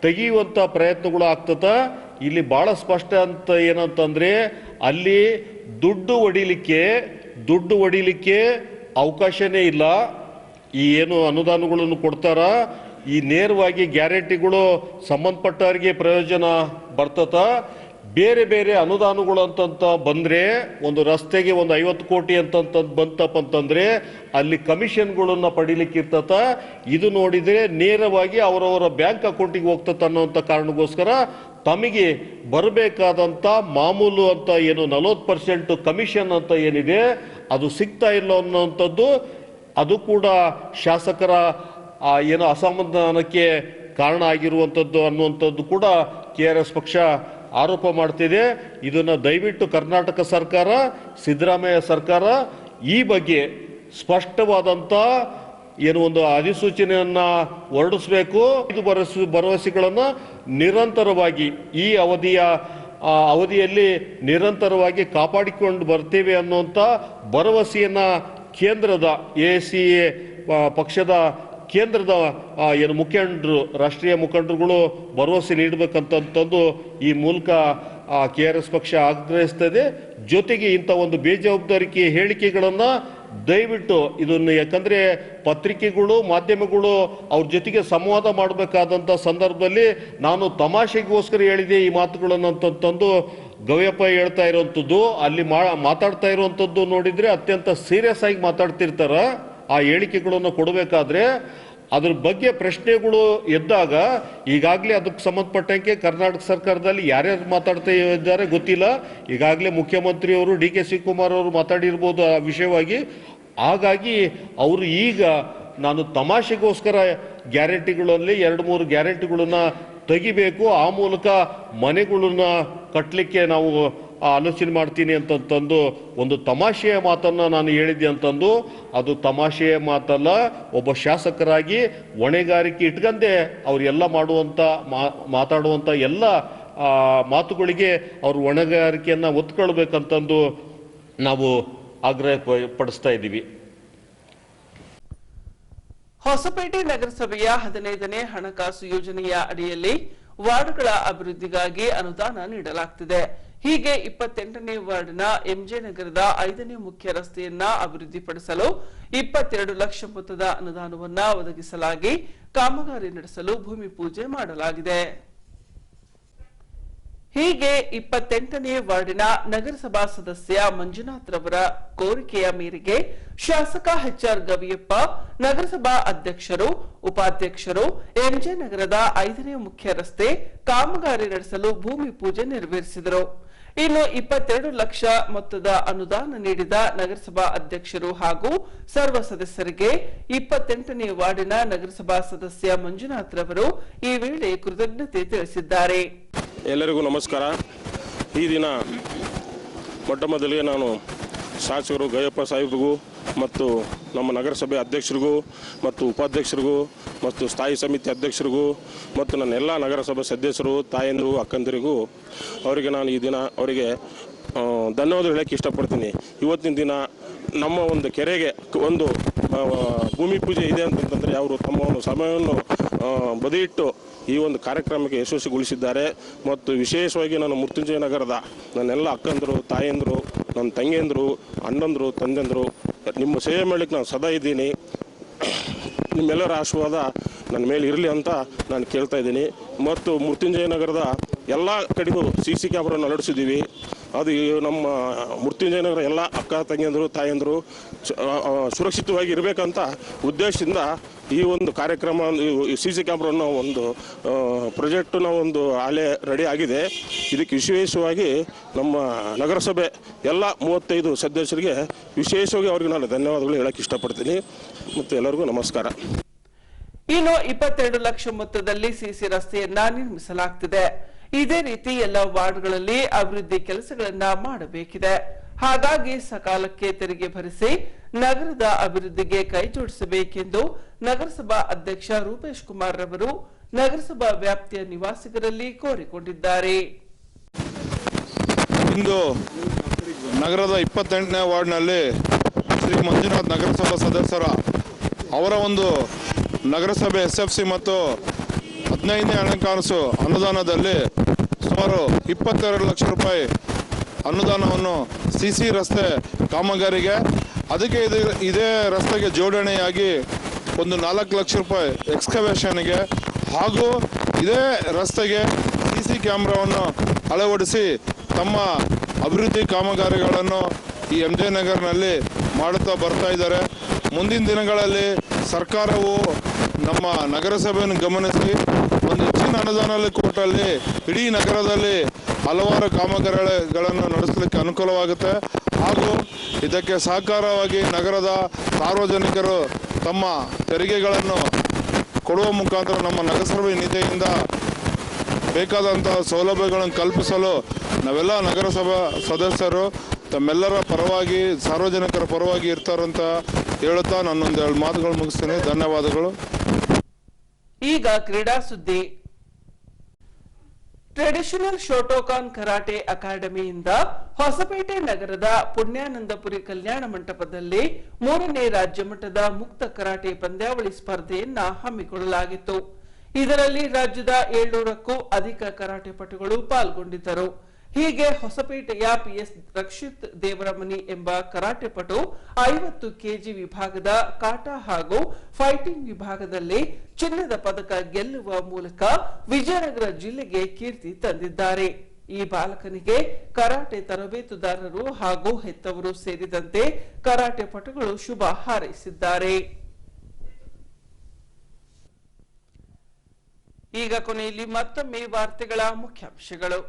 ತೆಗೆಯುವಂಥ ಪ್ರಯತ್ನಗಳು ಆಗ್ತದ. ಇಲ್ಲಿ ಭಾಳ ಸ್ಪಷ್ಟ ಅಂತ ಏನಂತಂದರೆ ಅಲ್ಲಿ ದುಡ್ಡು ಹೊಡಿಲಿಕ್ಕೆ ಅವಕಾಶನೇ ಇಲ್ಲ. ಈ ಏನು ಅನುದಾನಗಳನ್ನು ಕೊಡ್ತಾರ ಈ ನೇರವಾಗಿ ಗ್ಯಾರಂಟಿಗಳು ಸಂಬಂಧಪಟ್ಟವರಿಗೆ ಪ್ರಯೋಜನ ಬರ್ತದ. ಬೇರೆ ಬೇರೆ ಅನುದಾನಗಳು ಅಂತಂತ ಬಂದರೆ ಒಂದು ರಸ್ತೆಗೆ ಒಂದು 50 ಕೋಟಿ ಅಂತಂತ ಬಂತಪ್ಪ ಅಂತಂದರೆ ಅಲ್ಲಿ ಕಮಿಷನ್ಗಳನ್ನು ಪಡಿಲಿಕ್ಕೆ ಇರ್ತತ. ಇದು ನೋಡಿದರೆ ನೇರವಾಗಿ ಅವರವರ ಬ್ಯಾಂಕ್ ಅಕೌಂಟಿಗೆ ಹೋಗ್ತತ ಅನ್ನೋಂಥ ಕಾರಣಕ್ಕೋಸ್ಕರ ತಮಗೆ ಬರಬೇಕಾದಂಥ ಮಾಮೂಲು ಅಂತ ಏನು 40% ಕಮಿಷನ್ ಅಂತ ಏನಿದೆ ಅದು ಸಿಗ್ತಾ ಇಲ್ಲ ಅನ್ನೋಂಥದ್ದು, ಅದು ಕೂಡ ಶಾಸಕರ ಏನು ಅಸಮಾಧಾನಕ್ಕೆ ಕಾರಣ ಆಗಿರುವಂಥದ್ದು ಅನ್ನುವಂಥದ್ದು ಕೂಡ KRS ಪಕ್ಷ ಆರೋಪ ಮಾಡ್ತಿದೆ. ಇದನ್ನು ದಯವಿಟ್ಟು ಕರ್ನಾಟಕ ಸರ್ಕಾರ, ಸಿದ್ದರಾಮಯ್ಯ ಸರ್ಕಾರ ಈ ಬಗ್ಗೆ ಸ್ಪಷ್ಟವಾದಂಥ ಏನು ಒಂದು ಅಧಿಸೂಚನೆಯನ್ನು ಹೊರಡಿಸಬೇಕು. ಇದು ಭರವಸೆಗಳನ್ನು ನಿರಂತರವಾಗಿ ಈ ಅವಧಿಯಲ್ಲಿ ನಿರಂತರವಾಗಿ ಕಾಪಾಡಿಕೊಂಡು ಬರ್ತೇವೆ ಅನ್ನುವಂಥ ಭರವಸೆಯನ್ನು ಕೇಂದ್ರದ ACA ಪಕ್ಷದ ಕೇಂದ್ರದ ಏನು ಮುಖಂಡರು, ರಾಷ್ಟ್ರೀಯ ಮುಖಂಡರುಗಳು ಭರವಸೆ ನೀಡಬೇಕಂತಂದು ಈ ಮೂಲಕ KRS ಪಕ್ಷ ಆಗ್ರಹಿಸ್ತದೆ. ಜೊತೆಗೆ ಇಂಥ ಒಂದು ಬೇಜವಾಬ್ದಾರಿಕೆ ಹೇಳಿಕೆಗಳನ್ನು ದಯವಿಟ್ಟು ಇದನ್ನು, ಯಾಕಂದರೆ ಪತ್ರಿಕೆಗಳು ಮಾಧ್ಯಮಗಳು ಅವ್ರ ಜೊತೆಗೆ ಸಂವಾದ ಮಾಡಬೇಕಾದಂಥ ಸಂದರ್ಭದಲ್ಲಿ ನಾನು ತಮಾಷೆಗೋಸ್ಕರ ಹೇಳಿದೆ ಈ ಮಾತುಗಳನ್ನು ಅಂತಂದು ಗವಿಯಪ್ಪ ಹೇಳ್ತಾ ಇರುವಂಥದ್ದು, ಅಲ್ಲಿ ಮಾತಾಡ್ತಾ ಇರುವಂಥದ್ದು ನೋಡಿದರೆ ಅತ್ಯಂತ ಸೀರಿಯಸ್ ಆಗಿ ಮಾತಾಡ್ತಿರ್ತಾರ. ಆ ಹೇಳಿಕೆಗಳನ್ನು ಕೊಡಬೇಕಾದ್ರೆ ಅದ್ರ ಬಗ್ಗೆ ಪ್ರಶ್ನೆಗಳು ಎದ್ದಾಗ ಈಗಾಗಲೇ ಅದಕ್ಕೆ ಸಂಬಂಧಪಟ್ಟಂಗೆ ಕರ್ನಾಟಕ ಸರ್ಕಾರದಲ್ಲಿ ಯಾರ್ಯಾರು ಮಾತಾಡ್ತಾ ಇದ್ದಾರೆ ಗೊತ್ತಿಲ್ಲ. ಈಗಾಗಲೇ ಮುಖ್ಯಮಂತ್ರಿಯವರು DK ಶಿವಕುಮಾರ್ ಅವರು ಮಾತಾಡಿರ್ಬೋದು ಆ ವಿಷಯವಾಗಿ. ಹಾಗಾಗಿ ಅವರು ಈಗ ನಾನು ತಮಾಷೆಗೋಸ್ಕರ ಗ್ಯಾರಂಟಿಗಳಲ್ಲಿ 2-3 ಗ್ಯಾರಂಟಿಗಳನ್ನು ತೆಗಿಬೇಕು, ಆ ಮೂಲಕ ಮನೆಗಳನ್ನ ಕಟ್ಟಲಿಕ್ಕೆ ನಾವು ಆಲೋಚನೆ ಮಾಡ್ತೀನಿ ಅಂತಂದು ಒಂದು ತಮಾಷೆಯ ಮಾತನ್ನು ನಾನು ಹೇಳಿದ್ದೆ ಅಂತಂದು, ಅದು ತಮಾಷೆಯ ಮಾತಲ್ಲ. ಒಬ್ಬ ಶಾಸಕರಾಗಿ ಹೊಣೆಗಾರಿಕೆ ಇಟ್ಕಂಡೆ ಅವರೆಲ್ಲ ಮಾತಾಡುವಂಥ ಎಲ್ಲ ಮಾತುಗಳಿಗೆ ಅವ್ರ ಹೊಣೆಗಾರಿಕೆಯನ್ನು ಒತ್ಕೊಳ್ಬೇಕಂತಂದು ನಾವು ಆಗ್ರಹ ಪಡಿಸ್ತಾ ಇದ್ದೀವಿ. ಹೊಸಪೇಟೆ ನಗರಸಭೆಯ 15ನೇ ಹಣಕಾಸು ಯೋಜನೆಯ ಅಡಿಯಲ್ಲಿ ವಾರ್ಡ್ಗಳ ಅಭಿವೃದ್ಧಿಗಾಗಿ ಅನುದಾನ ನೀಡಲಾಗುತ್ತಿದೆ. ಹೀಗೆ 28ನೇ ವಾರ್ಡ್ನ MJ ನಗರದ 5ನೇ ಮುಖ್ಯ ರಸ್ತೆಯನ್ನ ಅಭಿವೃದ್ಧಿಪಡಿಸಲು 22 ಲಕ್ಷ ಮೊತ್ತದ ಅನುದಾನವನ್ನ ಒದಗಿಸಲಾಗಿ ಕಾಮಗಾರಿ ನಡೆಸಲು ಭೂಮಿ ಪೂಜೆ ಮಾಡಲಾಗಿದೆ. ಹೀಗೆ 28ನೇ ವಾರ್ಡಿನ ನಗರಸಭಾ ಸದಸ್ಯ ಮಂಜುನಾಥ್ ರವರ ಕೋರಿಕೆಯ ಮೇರೆಗೆ ಶಾಸಕ HR ಗವಿಯಪ್ಪ, ನಗರಸಭಾ ಅಧ್ಯಕ್ಷರು, ಉಪಾಧ್ಯಕ್ಷರು MJ ನಗರದ 5ನೇ ಮುಖ್ಯ ರಸ್ತೆ ಕಾಮಗಾರಿ ನಡೆಸಲು ಭೂಮಿ ಪೂಜೆ ನೆರವೇರಿಸಿದರು. ಇನ್ನು 22 ಲಕ್ಷ ಮೊತ್ತದ ಅನುದಾನ ನೀಡಿದ ನಗರಸಭಾ ಅಧ್ಯಕ್ಷರು ಹಾಗೂ ಸರ್ವ ಸದಸ್ಯರಿಗೆ 28ನೇ ವಾರ್ಡಿನ ನಗರಸಭಾ ಸದಸ್ಯ ಮಂಜುನಾಥ್ ರವರು ಈ ವೇಳೆ ಕೃತಜ್ಞತೆ ತಿಳಿಸಿದ್ದಾರೆ. ಎಲ್ಲರಿಗೂ ನಮಸ್ಕಾರ. ಈ ದಿನ ಮೊಟ್ಟ ಮೊದಲಿಗೆ ನಾನು ಶಾಸಕರು ಗಯಪ್ಪ ಸಾಹೇಬ್ರಿಗೂ ಮತ್ತು ನಮ್ಮ ನಗರಸಭೆ ಅಧ್ಯಕ್ಷರಿಗೂ ಮತ್ತು ಉಪಾಧ್ಯಕ್ಷರಿಗೂ ಮತ್ತು ಸ್ಥಾಯಿ ಸಮಿತಿ ಅಧ್ಯಕ್ಷರಿಗೂ ಮತ್ತು ನನ್ನ ಎಲ್ಲ ನಗರಸಭೆ ಸದಸ್ಯರು, ತಾಯಂದಿರು, ಅಕ್ಕಂದಿರಿಗೂ ಅವರಿಗೆ ನಾನು ಈ ದಿನ ಅವರಿಗೆ ಧನ್ಯವಾದ ಹೇಳಕ್ಕೆ ಇಷ್ಟಪಡ್ತೀನಿ. ಇವತ್ತಿನ ದಿನ ನಮ್ಮ ಒಂದು ಕೆರೆಗೆ ಒಂದು ಭೂಮಿ ಪೂಜೆ ಇದೆ ಅಂತಂತಂದರೆ ಅವರು ತಮ್ಮ ಒಂದು ಸಮಯವನ್ನು ಬದಿಯಿಟ್ಟು ಈ ಒಂದು ಕಾರ್ಯಕ್ರಮಕ್ಕೆ ಯಶಸ್ವಿಗೊಳಿಸಿದ್ದಾರೆ. ಮತ್ತು ವಿಶೇಷವಾಗಿ ನಾನು ಮೃತ್ಯುಂಜಯ ನಗರದ ನನ್ನೆಲ್ಲ ಅಕ್ಕಂದರು, ತಾಯಂದರು, ನನ್ನ ತಂಗಿಯಂದರು, ಅಣ್ಣಂದರು, ತಂದೆಂದರು ನಿಮ್ಮ ಸೇವೆ ಮಾಡಲಿಕ್ಕೆ ನಾನು ಸದಾ ಇದ್ದೀನಿ. ನಿಮ್ಮೆಲ್ಲರ ಆಶೀರ್ವಾದ ನನ್ನ ಮೇಲೆ ಇರಲಿ ಅಂತ ನಾನು ಕೇಳ್ತಾ ಇದ್ದೀನಿ. ಮತ್ತು ಮೃತ್ಯುಂಜಯ ನಗರದ ಎಲ್ಲ ಕಡೆಗೂ CC ಕ್ಯಾಮ್ರಾನ ಅಳವಡಿಸಿದ್ದೀವಿ. ಅದು ನಮ್ಮ ಮೃತ್ಯುಂಜಯ ನಗರ ಎಲ್ಲ ಅಕ್ಕ ತಂಗಿಯಂದರು, ತಾಯಂದರು ಸುರಕ್ಷಿತವಾಗಿ ಇರಬೇಕಂತ ಉದ್ದೇಶದಿಂದ ಈ ಒಂದು ಕಾರ್ಯಕ್ರಮ CC ಕ್ಯಾಮ್ರಾನ ಒಂದು ಪ್ರಾಜೆಕ್ಟ್ನ ಒಂದು ಆಲೆ ರೆಡಿ ಆಗಿದೆ. ಇದಕ್ಕೆ ವಿಶೇಷವಾಗಿ ನಮ್ಮ ನಗರಸಭೆ ಎಲ್ಲ 35 ಸದಸ್ಯರಿಗೆ ವಿಶೇಷವಾಗಿ ಅವ್ರಿಗೆ ನಾನು ಧನ್ಯವಾದಗಳು ಹೇಳಕ್ಕೆ ಇಷ್ಟಪಡ್ತೀನಿ. ಮತ್ತು ಎಲ್ಲರಿಗೂ ನಮಸ್ಕಾರ. ಇನ್ನು 22 ಲಕ್ಷ ಮೊತ್ತದಲ್ಲಿ CC ರಸ್ತೆಯನ್ನ ನಿರ್ಮಿಸಲಾಗ್ತಿದೆ. ಇದೇ ರೀತಿ ಎಲ್ಲ ವಾರ್ಡ್ಗಳಲ್ಲಿ ಅಭಿವೃದ್ಧಿ ಕೆಲಸಗಳನ್ನ ಮಾಡಬೇಕಿದೆ. ಹಾಗಾಗಿ ಸಕಾಲಕ್ಕೆ ತೆರಿಗೆ ಭರಿಸಿ ನಗರದ ಅಭಿವೃದ್ಧಿಗೆ ಕೈ ಜೋಡಿಸಬೇಕೆಂದು ನಗರಸಭಾ ಅಧ್ಯಕ್ಷ ರೂಪೇಶ್ ಕುಮಾರ್ ರವರು ನಗರಸಭಾ ವ್ಯಾಪ್ತಿಯ ನಿವಾಸಿಗರಲ್ಲಿ ಕೋರಿಕೊಂಡಿದ್ದಾರೆ. ಇಂದು ನಗರದ 28ನೇ ವಾರ್ಡ್ನಲ್ಲಿ ಶ್ರೀ ಮಂಜುನಾಥ್ ನಗರಸಭಾ ಸದಸ್ಯರ ಅವರ ಒಂದು ನಗರಸಭೆ SFC ಮತ್ತು 15ನೇ ಹಣಕಾಸು ಅನುದಾನದಲ್ಲಿ ಸುಮಾರು 22 ಲಕ್ಷ ರೂಪಾಯಿ ಅನುದಾನವನ್ನು CC ರಸ್ತೆ ಕಾಮಗಾರಿಗೆ, ಅದಕ್ಕೆ ಇದೇ ರಸ್ತೆಗೆ ಜೋಡಣೆಯಾಗಿ ಒಂದು 4 ಲಕ್ಷ ರೂಪಾಯಿ ಎಕ್ಸ್ಕವೇಷನ್ಗೆ ಹಾಗೂ ಇದೇ ರಸ್ತೆಗೆ CC ಕ್ಯಾಮ್ರಾವನ್ನು ಅಳವಡಿಸಿ ತಮ್ಮ ಅಭಿವೃದ್ಧಿ ಕಾಮಗಾರಿಗಳನ್ನು ಈ MJ ನಗರ್ನಲ್ಲಿ ಮಾಡುತ್ತಾ ಬರ್ತಾ ಇದ್ದಾರೆ. ಮುಂದಿನ ದಿನಗಳಲ್ಲಿ ಸರ್ಕಾರವು ನಮ್ಮ ನಗರಸಭೆಯನ್ನು ಗಮನಿಸಿ ಒಂದು ಹೆಚ್ಚಿನ ಅನುದಾನದಲ್ಲಿ ಕೊಟ್ಟಲ್ಲಿ ಇಡೀ ನಗರದಲ್ಲಿ ಹಲವಾರು ಕಾಮಗಾರಿಗಳನ್ನು ನಡೆಸಲಿಕ್ಕೆ ಅನುಕೂಲವಾಗುತ್ತೆ. ಹಾಗೂ ಇದಕ್ಕೆ ಸಹಕಾರವಾಗಿ ನಗರದ ಸಾರ್ವಜನಿಕರು ತಮ್ಮ ತೆರಿಗೆಗಳನ್ನು ಕೊಡುವ ಮುಖಾಂತರ ನಮ್ಮ ನಗರಸಭೆ ನಿಧಿಯಿಂದ ಬೇಕಾದಂತಹ ಸೌಲಭ್ಯಗಳನ್ನು ಕಲ್ಪಿಸಲು ನಾವೆಲ್ಲ ನಗರಸಭಾ ಸದಸ್ಯರು ತಮ್ಮೆಲ್ಲರ ಪರವಾಗಿ, ಸಾರ್ವಜನಿಕರ ಪರವಾಗಿ ಇರ್ತಾರಂತ ಹೇಳುತ್ತಾ ನಾನೊಂದು 2 ಮಾತುಗಳು ಮುಗಿಸ್ತೀನಿ. ಧನ್ಯವಾದಗಳು. ಈಗ ಕ್ರೀಡಾ ಸುದ್ದಿ. ಟ್ರೆಡಿಷನಲ್ ಶೋಟೋಕಾನ್ ಕರಾಟೆ ಅಕಾಡೆಮಿಯಿಂದ ಹೊಸಪೇಟೆ ನಗರದ ಪುಣ್ಯಾನಂದಪುರಿ ಕಲ್ಯಾಣ ಮಂಟಪದಲ್ಲಿ 3ನೇ ರಾಜ್ಯ ಮಟ್ಟದ ಮುಕ್ತ ಕರಾಟೆ ಪಂದ್ಯಾವಳಿ ಸ್ಪರ್ಧೆಯನ್ನ ಹಮ್ಮಿಕೊಳ್ಳಲಾಗಿತ್ತು. ಇದರಲ್ಲಿ ರಾಜ್ಯದ 700ಕ್ಕೂ ಅಧಿಕ ಕರಾಟೆ ಪಟುಗಳು ಪಾಲ್ಗೊಂಡಿದ್ದರು. ಹೀಗೆ ಹೊಸಪೇಟೆಯ PS ರಕ್ಷಿತ್ ದೇವರಮನಿ ಎಂಬ ಕರಾಟೆ ಪಟು 50 kg ವಿಭಾಗದ ಕಾಟಾ ಹಾಗೂ ಫೈಟಿಂಗ್ ವಿಭಾಗದಲ್ಲಿ ಚಿನ್ನದ ಪದಕ ಗೆಲ್ಲುವ ಮೂಲಕ ವಿಜಯನಗರ ಜಿಲ್ಲೆಗೆ ಕೀರ್ತಿ ತಂದಿದ್ದಾರೆ. ಈ ಬಾಲಕನಿಗೆ ಕರಾಟೆ ತರಬೇತುದಾರರು ಹಾಗೂ ಹೆತ್ತವರು ಸೇರಿದಂತೆ ಕರಾಟೆ ಪಟುಗಳು ಶುಭ ಹಾರೈಸಿದ್ದಾರೆ. ಈಗ ಕೊನೆಯಲ್ಲಿ ಮತ್ತೊಮ್ಮೆ ವಾರ್ತೆಗಳ ಮುಖ್ಯಾಂಶಗಳು.